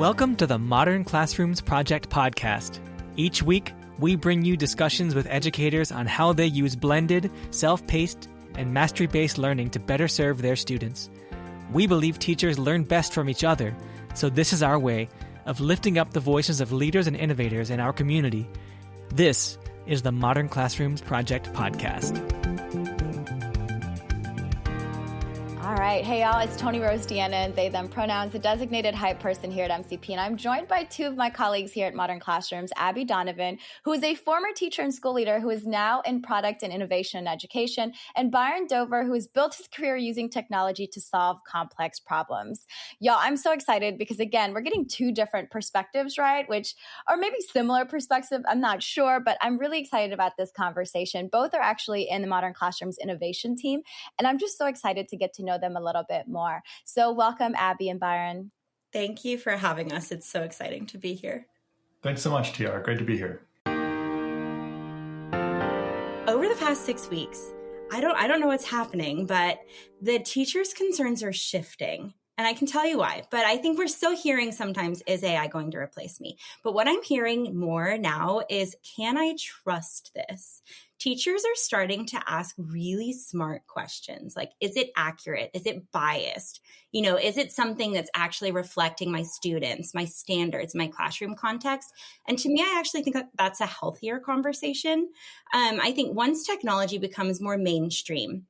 Welcome to the Modern Classrooms Project podcast. Each week, we bring you discussions with educators on how they use blended, self-paced, and mastery-based learning to better serve their students. We believe teachers learn best from each other, so this is our way of lifting up the voices of leaders and innovators in our community. This is the Modern Classrooms Project podcast. All right. Hey, y'all. It's Tony Rose Deanna and they, them pronouns, the designated hype person here at MCP. And I'm joined by two of my colleagues here at Modern Classrooms, Abby Donovan, who is a former teacher and school leader who is now in product and innovation and education, and Byron Dover, who has built his career using technology to solve complex problems. Y'all, I'm so excited because, again, we're getting two different perspectives, right? Or maybe similar perspective. I'm not sure, but I'm really excited about this conversation. Both are actually in the Modern Classrooms innovation team. And I'm just so excited to get to know them a little bit more. So welcome, Abby and Byron. Thank you for having us. It's so exciting to be here. Thanks so much, TR. Great to be here. Over the past 6 weeks, I don't know what's happening, but the teachers' concerns are shifting. And I can tell you why, but I think we're still hearing sometimes, is AI going to replace me? But what I'm hearing more now is, can I trust this? Teachers are starting to ask really smart questions like, is it accurate? Is it biased? Is it something that's actually reflecting my students, my standards, my classroom context? And to me, I actually think that that's a healthier conversation. I think once technology becomes more mainstream,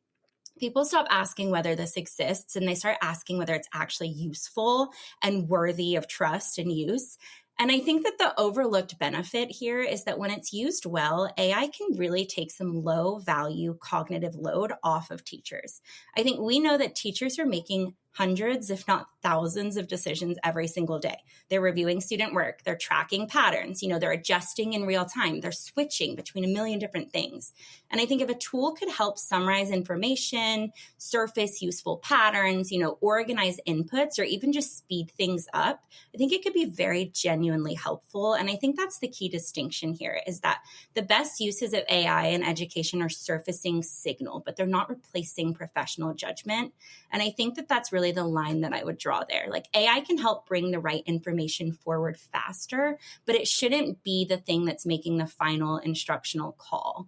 people stop asking whether this exists and they start asking whether it's actually useful and worthy of trust and use. And I think that the overlooked benefit here is that when it's used well, AI can really take some low value cognitive load off of teachers. I think we know that teachers are making hundreds, if not thousands of decisions every single day. They're reviewing student work. They're tracking patterns. They're adjusting in real time. They're switching between a million different things. And I think if a tool could help summarize information, surface useful patterns, organize inputs, or even just speed things up, I think it could be very genuinely helpful. And I think that's the key distinction here, is that the best uses of AI in education are surfacing signal, but they're not replacing professional judgment. And I think that that's really the line that I would draw there. Like, AI can help bring the right information forward faster, but it shouldn't be the thing that's making the final instructional call.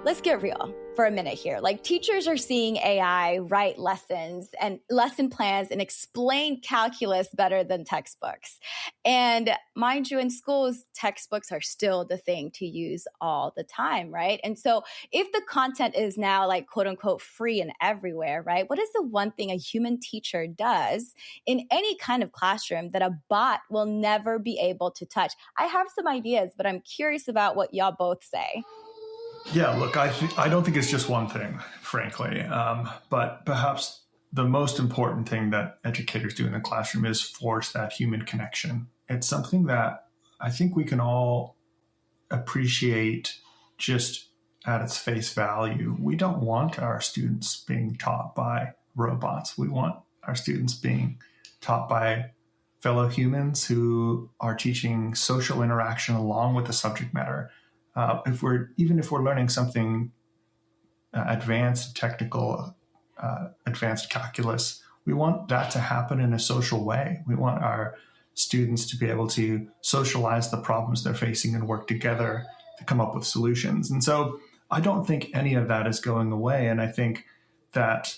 Let's get real for a minute here. Like, teachers are seeing AI write lessons and lesson plans and explain calculus better than textbooks. And mind you, in schools, textbooks are still the thing to use all the time, right? And so if the content is now like quote unquote free and everywhere, right? What is the one thing a human teacher does in any kind of classroom that a bot will never be able to touch? I have some ideas, but I'm curious about what y'all both say. Yeah, look, I don't think it's just one thing, frankly, but perhaps the most important thing that educators do in the classroom is force that human connection. It's something that I think we can all appreciate just at its face value. We don't want our students being taught by robots. We want our students being taught by fellow humans who are teaching social interaction along with the subject matter. If we're learning something advanced, technical, advanced calculus, we want that to happen in a social way. We want our students to be able to socialize the problems they're facing and work together to come up with solutions. And so I don't think any of that is going away. And I think that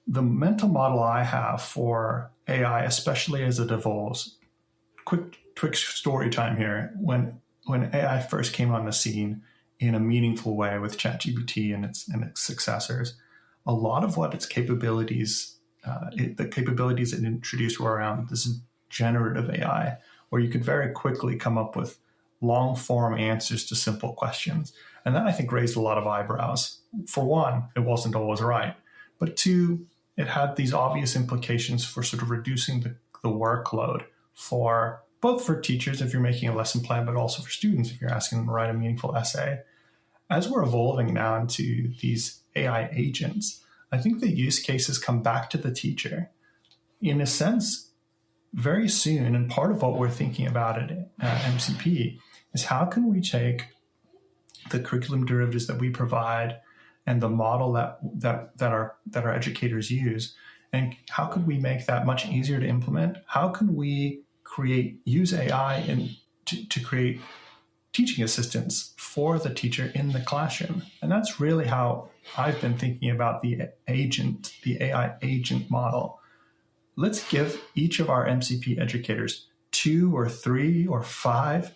the mental model I have for AI, especially as it evolves, quick story time here. When AI first came on the scene in a meaningful way with ChatGPT and its successors, a lot of what its capabilities, the capabilities it introduced were around this generative AI, where you could very quickly come up with long-form answers to simple questions. And that, I think, raised a lot of eyebrows. For one, it wasn't always right. But two, it had these obvious implications for sort of reducing the workload for both for teachers if you're making a lesson plan, but also for students if you're asking them to write a meaningful essay. As we're evolving now into these AI agents, I think the use cases come back to the teacher in a sense very soon. And part of what we're thinking about at MCP is how can we take the curriculum derivatives that we provide and the model that our educators use And how could we make that much easier to implement? How can we use AI to create teaching assistants for the teacher in the classroom? And that's really how I've been thinking about the AI agent model. Let's give each of our MCP educators 2 or 3 or 5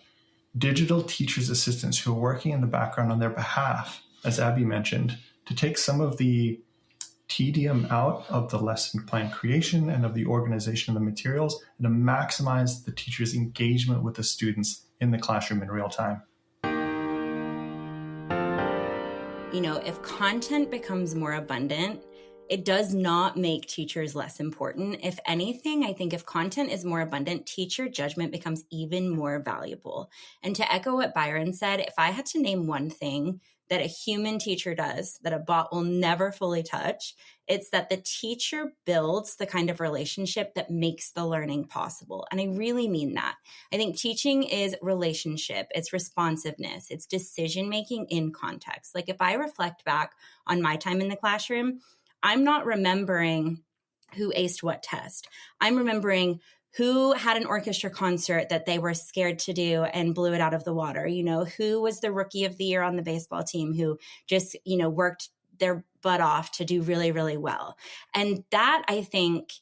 digital teachers assistants who are working in the background on their behalf, as Abby mentioned, to take some of the tedium out of the lesson plan creation and of the organization of the materials, and to maximize the teacher's engagement with the students in the classroom in real time. If content becomes more abundant, it does not make teachers less important. If anything, I think if content is more abundant, teacher judgment becomes even more valuable. And to echo what Byron said, if I had to name one thing that a human teacher does that a bot will never fully touch, it's that the teacher builds the kind of relationship that makes the learning possible. And I really mean that. I think teaching is relationship, it's responsiveness, it's decision-making in context. Like if I reflect back on my time in the classroom, I'm not remembering who aced what test. I'm remembering who had an orchestra concert that they were scared to do and blew it out of the water. Who was the rookie of the year on the baseball team who just, worked their butt off to do really, really well. And that, I think,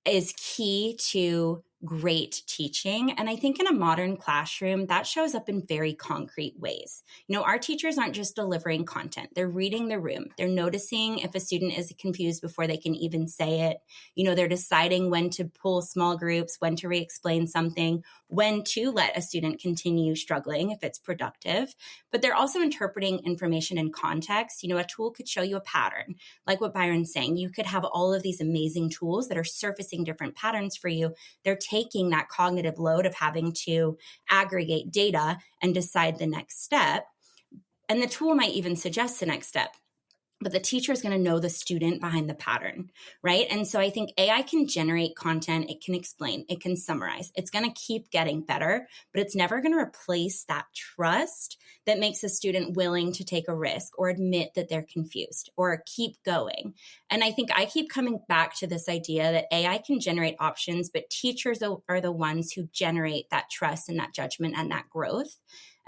is key to great teaching. And I think in a modern classroom, that shows up in very concrete ways. Our teachers aren't just delivering content. They're reading the room. They're noticing if a student is confused before they can even say it. They're deciding when to pull small groups, when to re-explain something, when to let a student continue struggling if it's productive. But they're also interpreting information in context. A tool could show you a pattern. Like what Byron's saying, you could have all of these amazing tools that are surfacing different patterns for you. They're taking that cognitive load of having to aggregate data and decide the next step. And the tool might even suggest the next step. But the teacher is going to know the student behind the pattern, right? And so I think AI can generate content, it can explain, it can summarize. It's going to keep getting better, but it's never going to replace that trust that makes a student willing to take a risk or admit that they're confused or keep going. And I think I keep coming back to this idea that AI can generate options, but teachers are the ones who generate that trust and that judgment and that growth.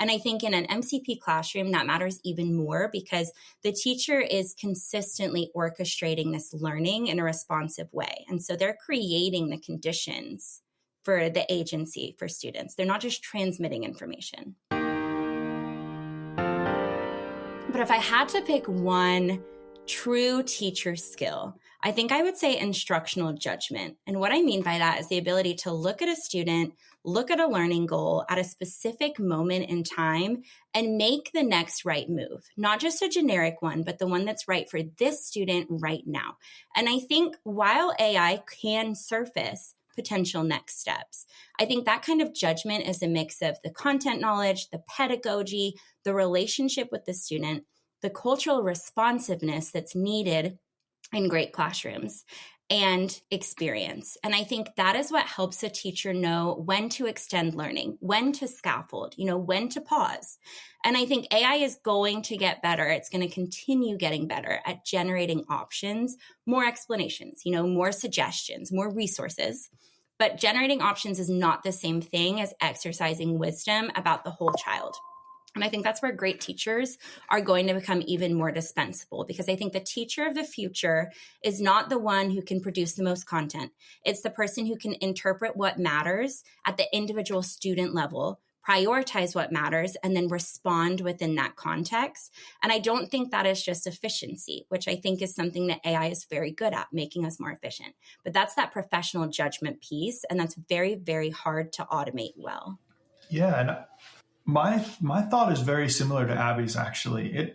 And I think in an MCP classroom, that matters even more because the teacher is consistently orchestrating this learning in a responsive way. And so they're creating the conditions for the agency for students. They're not just transmitting information. But if I had to pick one true teacher skill, I think I would say instructional judgment. And what I mean by that is the ability to look at a student, look at a learning goal at a specific moment in time and make the next right move, not just a generic one, but the one that's right for this student right now. And I think while AI can surface potential next steps, I think that kind of judgment is a mix of the content knowledge, the pedagogy, the relationship with the student, the cultural responsiveness that's needed in great classrooms, and experience. And I think that is what helps a teacher know when to extend learning, when to scaffold, when to pause. And I think AI is going to get better. It's going to continue getting better at generating options, more explanations, more suggestions, more resources. But generating options is not the same thing as exercising wisdom about the whole child. And I think that's where great teachers are going to become even more dispensable, because I think the teacher of the future is not the one who can produce the most content. It's the person who can interpret what matters at the individual student level, prioritize what matters, and then respond within that context. And I don't think that is just efficiency, which I think is something that AI is very good at, making us more efficient. But that's that professional judgment piece, and that's very, very hard to automate well. Yeah, and my thought is very similar to Abby's, actually.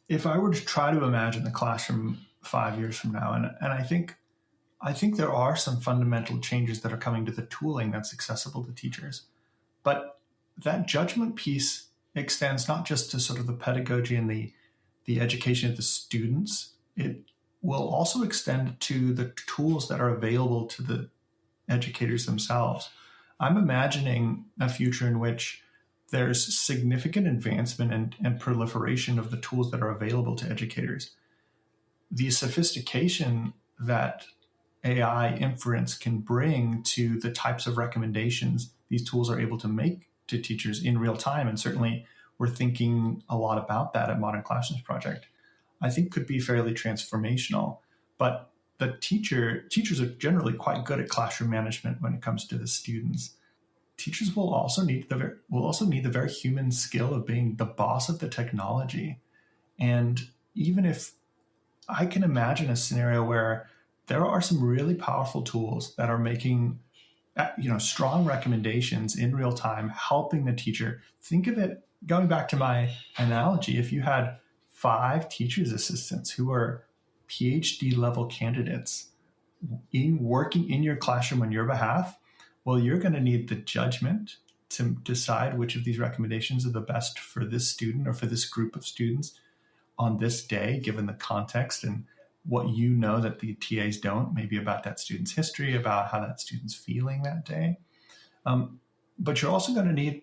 If I were to try to imagine the classroom 5 years from now, and I think there are some fundamental changes that are coming to the tooling that's accessible to teachers. But that judgment piece extends not just to sort of the pedagogy and the education of the students. It will also extend to the tools that are available to the educators themselves. I'm imagining a future in which there's significant advancement and proliferation of the tools that are available to educators. The sophistication that AI inference can bring to the types of recommendations these tools are able to make to teachers in real time. And certainly we're thinking a lot about that at Modern Classrooms Project. I think could be fairly transformational. But the teachers are generally quite good at classroom management when it comes to the students. Teachers will also need the very human skill of being the boss of the technology. And even if I can imagine a scenario where there are some really powerful tools that are making strong recommendations in real time, helping the teacher. Think of it, going back to my analogy, if you had 5 teachers' assistants who are PhD level candidates working in your classroom on your behalf, well, you're going to need the judgment to decide which of these recommendations are the best for this student or for this group of students on this day, given the context and what you know that the TAs don't, maybe about that student's history, about how that student's feeling that day. But you're also going to need,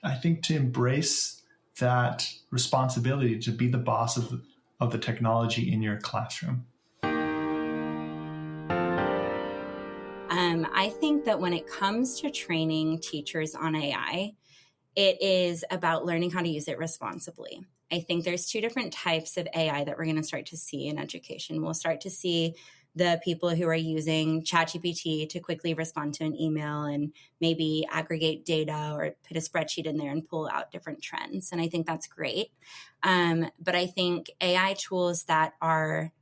I think, to embrace that responsibility to be the boss of the technology in your classroom. I think that when it comes to training teachers on AI, it is about learning how to use it responsibly. I think there's 2 different types of AI that we're going to start to see in education. We'll start to see the people who are using ChatGPT to quickly respond to an email and maybe aggregate data or put a spreadsheet in there and pull out different trends. And I think that's great. But I think AI tools that are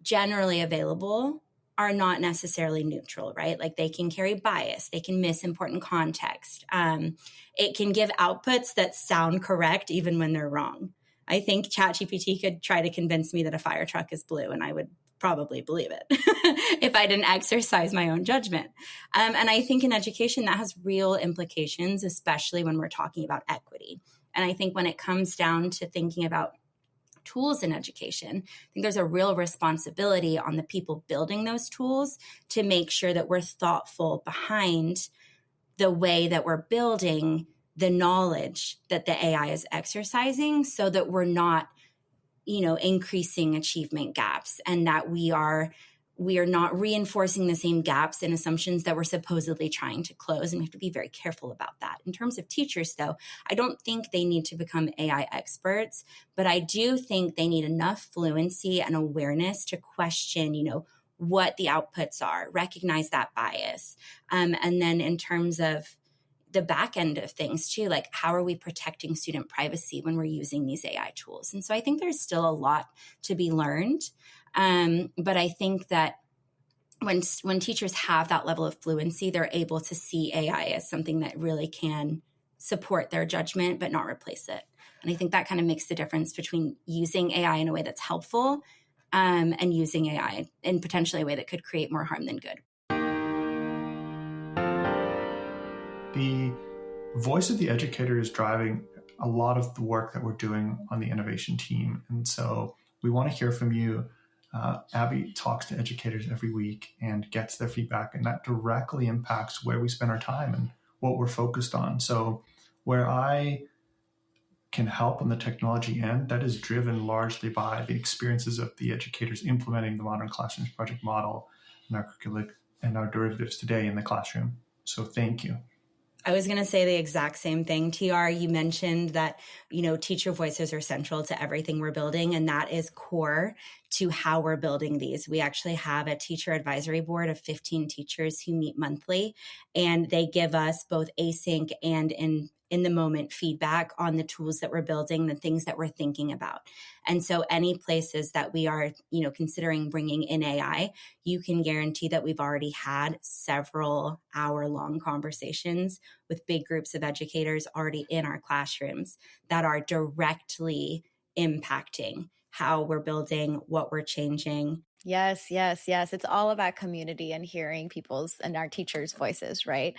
generally available are not necessarily neutral, right? Like they can carry bias, they can miss important context. It can give outputs that sound correct even when they're wrong. I think ChatGPT could try to convince me that a fire truck is blue, and I would probably believe it if I didn't exercise my own judgment. And I think in education that has real implications, especially when we're talking about equity. And I think when it comes down to thinking about tools in education, I think there's a real responsibility on the people building those tools to make sure that we're thoughtful behind the way that we're building the knowledge that the AI is exercising, so that we're not, increasing achievement gaps, and that we are not reinforcing the same gaps and assumptions that we're supposedly trying to close. And we have to be very careful about that. In terms of teachers, though, I don't think they need to become AI experts, but I do think they need enough fluency and awareness to question, what the outputs are, recognize that bias. And then in terms of the back end of things too, like how are we protecting student privacy when we're using these AI tools? And so I think there's still a lot to be learned. But I think that when teachers have that level of fluency, they're able to see AI as something that really can support their judgment, but not replace it. And I think that kind of makes the difference between using AI in a way that's helpful and using AI in potentially a way that could create more harm than good. The voice of the educator is driving a lot of the work that we're doing on the innovation team. And so we want to hear from you. Abby talks to educators every week and gets their feedback, and that directly impacts where we spend our time and what we're focused on. So where I can help on the technology end, that is driven largely by the experiences of the educators implementing the Modern Classrooms Project model and our curriculum and our derivatives today in the classroom. So thank you. I was going to say the exact same thing. TR, you mentioned that, teacher voices are central to everything we're building, and that is core to how we're building these. We actually have a teacher advisory board of 15 teachers who meet monthly, and they give us both async and in the moment feedback on the tools that we're building, the things that we're thinking about. And so any places that we are, considering bringing in AI, you can guarantee that we've already had several hour-long conversations with big groups of educators already in our classrooms that are directly impacting how we're building, what we're changing. Yes. It's all about community and hearing people's and our teachers' voices, right?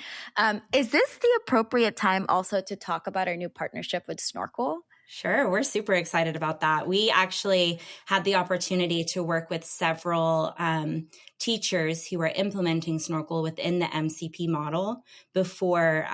Is this the appropriate time also to talk about our new partnership with Snorkel? Sure. We're super excited about that. We actually had the opportunity to work with several teachers who are implementing Snorkel within the MCP model before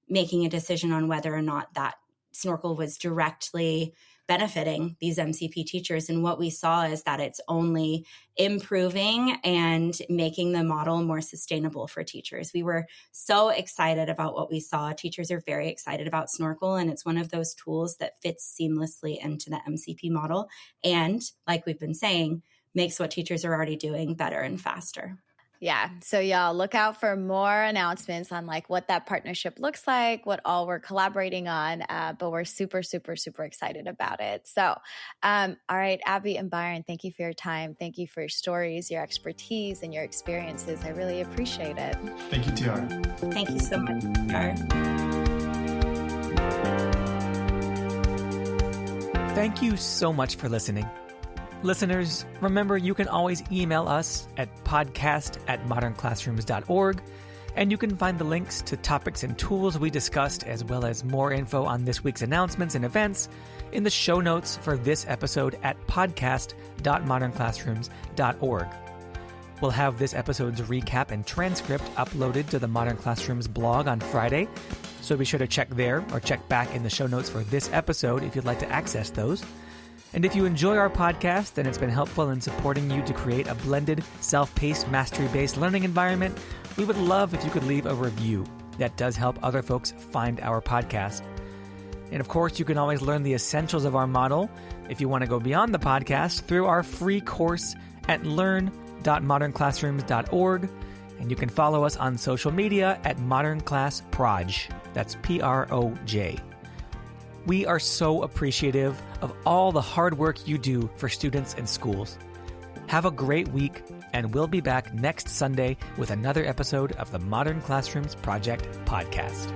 making a decision on whether or not that Snorkel was directly benefiting these MCP teachers. And what we saw is that it's only improving and making the model more sustainable for teachers. We were so excited about what we saw. Teachers are very excited about Snorkel, and it's one of those tools that fits seamlessly into the MCP model. And like we've been saying, makes what teachers are already doing better and faster. Yeah. So y'all look out for more announcements on like what that partnership looks like, what all we're collaborating on. But we're super, super, super excited about it. So, all right, Abby and Byron, thank you for your time. Thank you for your stories, your expertise, and your experiences. I really appreciate it. Thank you, Tiara. Thank you so much, Tiara. Thank you so much for listening. Listeners, remember you can always email us at podcast@modernclassrooms.org, and you can find the links to topics and tools we discussed, as well as more info on this week's announcements and events in the show notes for this episode at podcast.modernclassrooms.org. We'll have this episode's recap and transcript uploaded to the Modern Classrooms blog on Friday, so be sure to check there or check back in the show notes for this episode if you'd like to access those. And if you enjoy our podcast and it's been helpful in supporting you to create a blended, self-paced, mastery-based learning environment, we would love if you could leave a review. That does help other folks find our podcast. And of course, you can always learn the essentials of our model if you want to go beyond the podcast through our free course at learn.modernclassrooms.org. And you can follow us on social media at modernclassproj. That's PROJ. We are so appreciative of all the hard work you do for students and schools. Have a great week, and we'll be back next Sunday with another episode of the Modern Classrooms Project podcast.